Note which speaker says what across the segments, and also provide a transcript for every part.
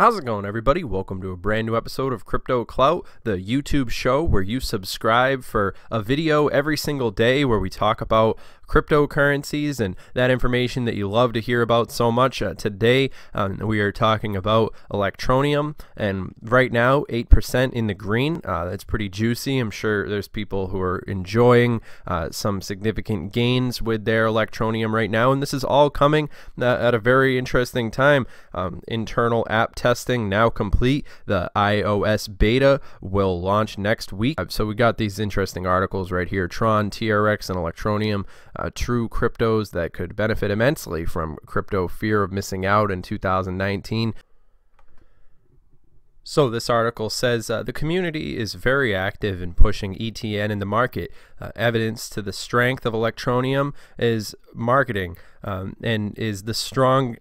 Speaker 1: How's it going, everybody? Welcome to a brand new episode of Crypto Clout, the YouTube show where you subscribe for a video every single day where we talk about cryptocurrencies and that information that you love to hear about so much. Today, we are talking about Electroneum, and right now, 8% in the green. That's pretty juicy. I'm sure there's people who are enjoying some significant gains with their Electroneum right now, and this is all coming at a very interesting time. Internal app testing now complete. The iOS beta will launch next week. So we got these interesting articles right here: Tron, TRX, and Electroneum, true cryptos that could benefit immensely from crypto fear of missing out in 2019. So this article says the community is very active in pushing ETN in the market. Evidence to the strength of Electroneum is marketing and is the strong...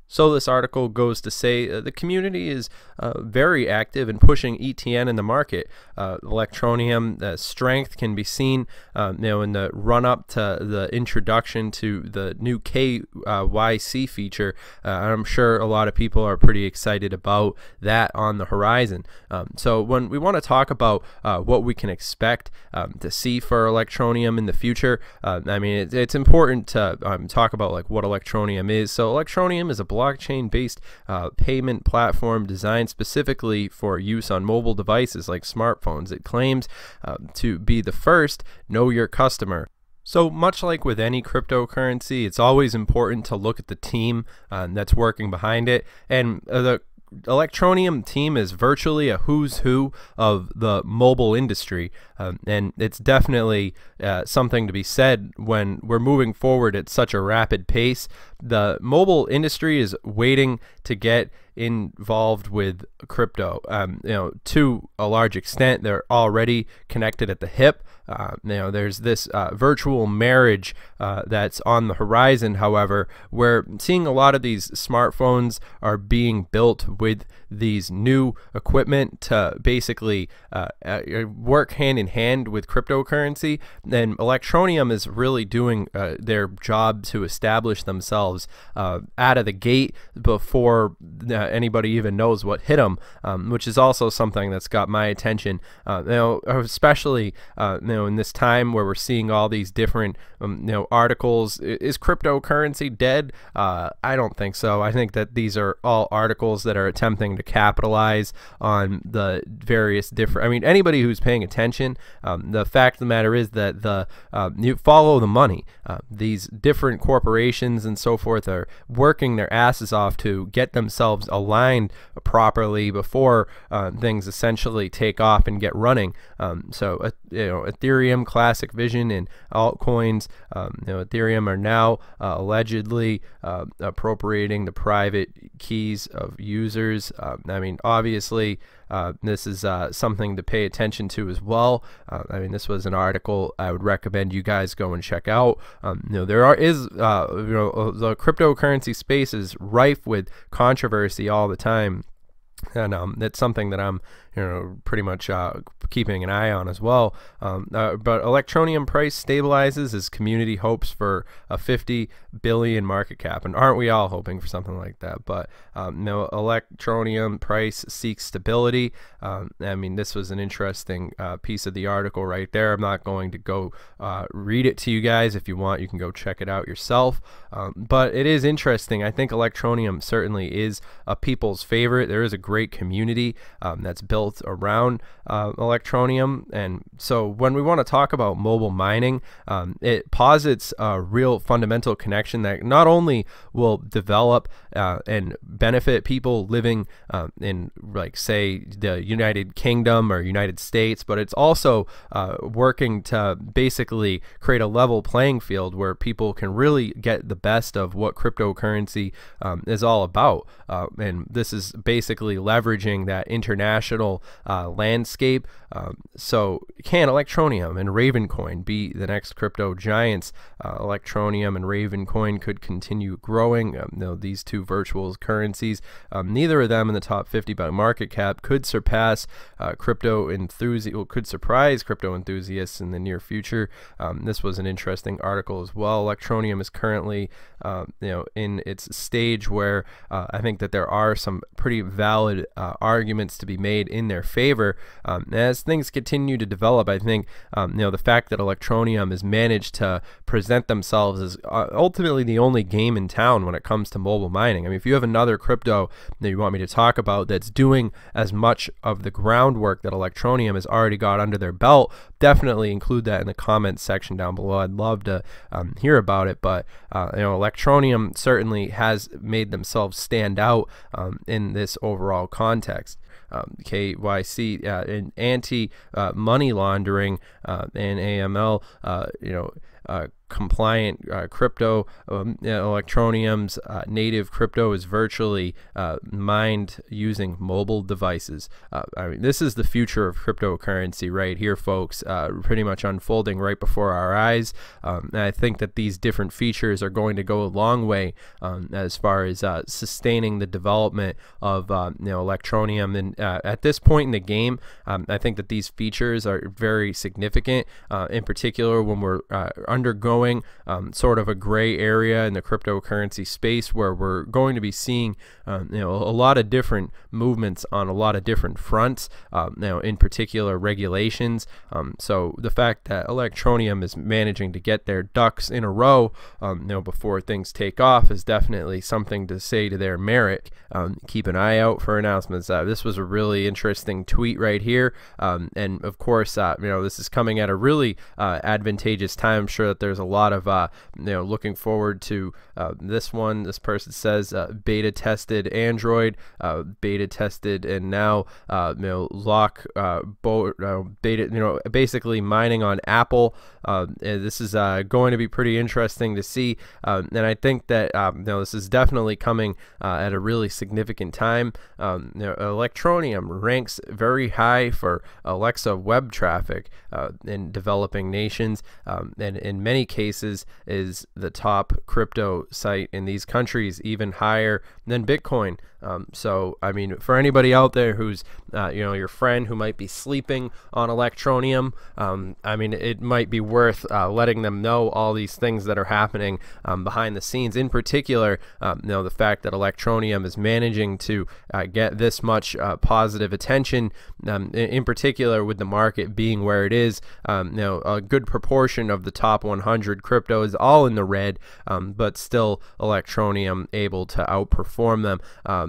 Speaker 1: So this article goes to say the community is very active in pushing ETN in the market. Electroneum strength can be seen in the run-up to the introduction to the new KYC feature. I'm sure a lot of people are pretty excited about that on the horizon. So when we want to talk about what we can expect to see for Electroneum in the future, I mean, it's important to talk about like what Electroneum is. So Electroneum is a blockchain-based payment platform designed specifically for use on mobile devices like smartphones. It claims to be the first know your customer. So much like with any cryptocurrency, it's always important to look at the team that's working behind it, and the Electroneum team is virtually a who's who of the mobile industry, and it's definitely something to be said when we're moving forward at such a rapid pace. The mobile industry is waiting to get involved with crypto. To a large extent, they're already connected at the hip. There's this virtual marriage that's on the horizon. However, we're seeing a lot of these smartphones are being built with these new equipment to basically work hand in hand with cryptocurrency. And Electroneum is really doing their job to establish themselves out of the gate before anybody even knows what hit them, which is also something that's got my attention. Especially in this time where we're seeing all these different articles. Is cryptocurrency dead? I don't think so. I think that these are all articles that are attempting to capitalize on the various different... I mean, anybody who's paying attention, the fact of the matter is that you follow the money. These different corporations and so forth are working their asses off to get themselves aligned properly before things essentially take off and get running. So Ethereum, Classic Vision, and altcoins, Ethereum are now allegedly appropriating the private keys of users. I mean, obviously, this is something to pay attention to as well. I mean, this was an article I would recommend you guys go and check out. The cryptocurrency space is rife with controversy all the time, and that's something that I'm pretty much keeping an eye on as well. But Electroneum price stabilizes as community hopes for a 50 billion market cap, and aren't we all hoping for something like that? But Electroneum price seeks stability. I mean, this was an interesting piece of the article right there. I'm not going to go read it to you guys. If you want, you can go check it out yourself. But it is interesting. I think Electroneum certainly is a people's favorite. There is a great community that's built around Electroneum, and so when we want to talk about mobile mining, it posits a real fundamental connection that not only will develop and benefit people living in, like, say, the United Kingdom or United States, but it's also working to basically create a level playing field where people can really get the best of what cryptocurrency is all about. And this is basically leveraging that international international landscape. So can Electroneum and Ravencoin be the next crypto giants? Electroneum and Ravencoin could continue growing. These two virtual currencies, neither of them in the top 50 by market cap, could surpass could surprise crypto enthusiasts in the near future. This was an interesting article as well. Electroneum is currently in its stage where I think that there are some pretty valid arguments to be made in their favor. As things continue to develop, I think the fact that Electroneum has managed to present themselves as ultimately the only game in town when it comes to mobile mining. I mean, if you have another crypto that you want me to talk about that's doing as much of the groundwork that Electroneum has already got under their belt, definitely include that in the comments section down below. I'd love to hear about it. But Electroneum certainly has made themselves stand out in this overall context. KYC and anti-money laundering and AML, compliant crypto. Electroneum's native crypto is virtually mined using mobile devices. I mean, this is the future of cryptocurrency right here, folks, pretty much unfolding right before our eyes. And I think that these different features are going to go a long way as far as sustaining the development of Electroneum. And at this point in the game, I think that these features are very significant, in particular when we're undergoing sort of a gray area in the cryptocurrency space, where we're going to be seeing a lot of different movements on a lot of different fronts, in particular regulations. So the fact that Electroneum is managing to get their ducks in a row before things take off is definitely something to say to their merit. Keep an eye out for announcements. This was a really interesting tweet right here, and of course this is coming at a really advantageous time. I'm sure that there's a lot of looking forward to this one. This person says beta tested Android, beta tested, and now beta, basically mining on Apple. This is going to be pretty interesting to see, and I think that this is definitely coming at a really significant time. Electroneum ranks very high for Alexa web traffic in developing nations, and in many cases is the top crypto site in these countries, even higher than Bitcoin. So I mean, for anybody out there who's your friend who might be sleeping on Electroneum, I mean, it might be worth letting them know all these things that are happening behind the scenes. In particular, the fact that Electroneum is managing to get this much positive attention, in particular with the market being where it is. A good proportion of the top 100 crypto is all in the red, but still Electroneum able to outperform them.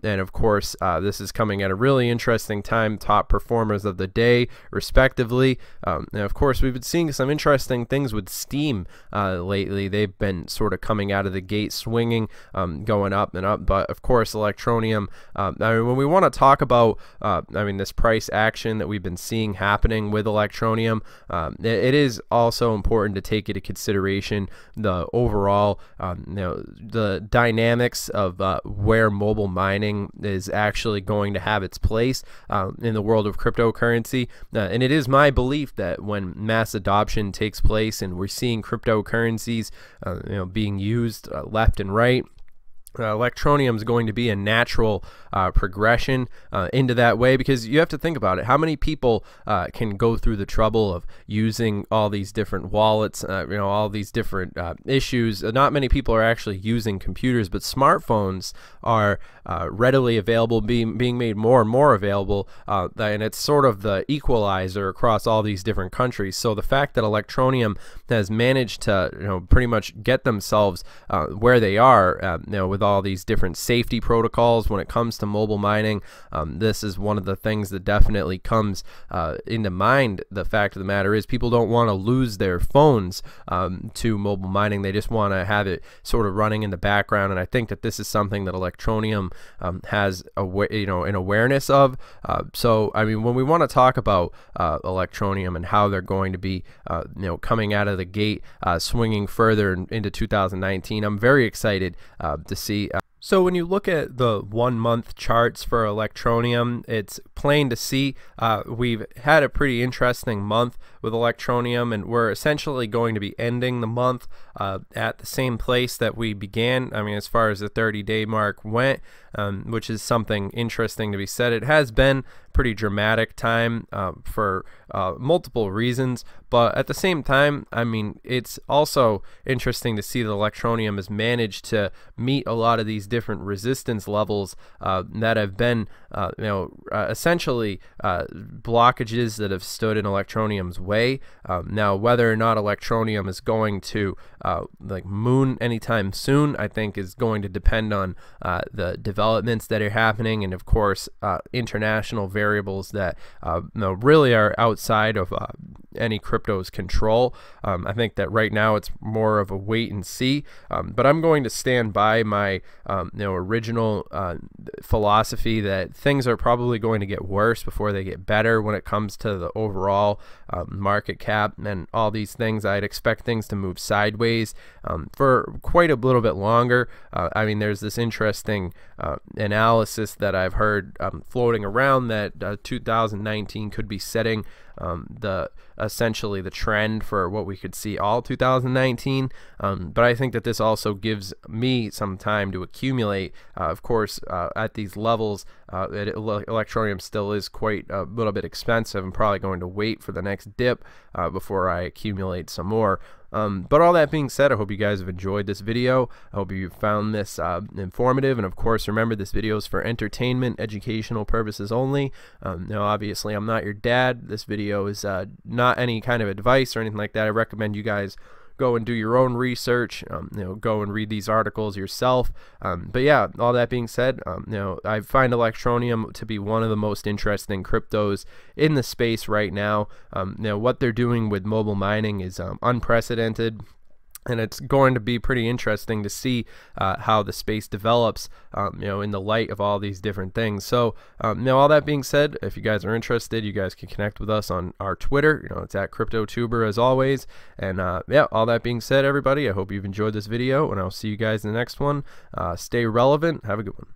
Speaker 1: And of course, this is coming at a really interesting time. Top performers of the day, respectively. And of course, we've been seeing some interesting things with Steam lately. They've been sort of coming out of the gate swinging, going up and up. But of course, Electroneum, I mean, when we want to talk about this price action that we've been seeing happening with Electroneum, it is also important to take into consideration the overall the dynamics of where mobile mining is actually going to have its place in the world of cryptocurrency. And it is my belief that when mass adoption takes place and we're seeing cryptocurrencies being used left and right, Electroneum is going to be a natural progression into that way, because you have to think about it. How many people can go through the trouble of using all these different wallets, all these different issues? Not many people are actually using computers, but smartphones are readily available, being made more and more available, and it's sort of the equalizer across all these different countries. So the fact that Electroneum has managed to pretty much get themselves where they are, with all these different safety protocols when it comes to mobile mining, this is one of the things that definitely comes into mind. The fact of the matter is, people don't want to lose their phones to mobile mining. They just want to have it sort of running in the background, and I think that this is something that Electroneum has an awareness of. So I mean, when we want to talk about Electroneum and how they're going to be coming out of the gate swinging further into 2019, I'm very excited to see So when you look at the 1 month charts for Electroneum, it's plain to see we've had a pretty interesting month with Electroneum, and we're essentially going to be ending the month at the same place that we began. I mean, as far as the 30-day mark went, which is something interesting to be said. It has been pretty dramatic time for multiple reasons, but at the same time, I mean, it's also interesting to see that Electroneum has managed to meet a lot of these different resistance levels that have been essentially blockages that have stood in Electroneum's way. Now, whether or not Electroneum is going to like moon anytime soon, I think is going to depend on the developments that are happening, and of course international variables that really are outside of any crypto's control. I think that right now it's more of a wait and see, but I'm going to stand by my original philosophy that things are probably going to get worse before they get better when it comes to the overall market cap and all these things. I'd expect things to move sideways for quite a little bit longer. I mean, there's this interesting analysis that I've heard floating around that 2019 could be setting essentially the trend for what we could see all 2019, but I think that this also gives me some time to accumulate. Of course, at these levels, Electroneum still is quite a little bit expensive. I'm probably going to wait for the next dip before I accumulate some more. But all that being said, I hope you guys have enjoyed this video. I hope you found this informative, and of course remember, this video is for entertainment, educational purposes only. Now obviously I'm not your dad. This video is not any kind of advice or anything like that. I recommend you guys go and do your own research, go and read these articles yourself. But yeah, all that being said, I find Electroneum to be one of the most interesting cryptos in the space right now. What they're doing with mobile mining is unprecedented. And it's going to be pretty interesting to see how the space develops, in the light of all these different things. So, all that being said, if you guys are interested, you guys can connect with us on our Twitter. It's at CryptoTuber as always. And yeah, all that being said, everybody, I hope you've enjoyed this video, and I'll see you guys in the next one. Stay relevant. Have a good one.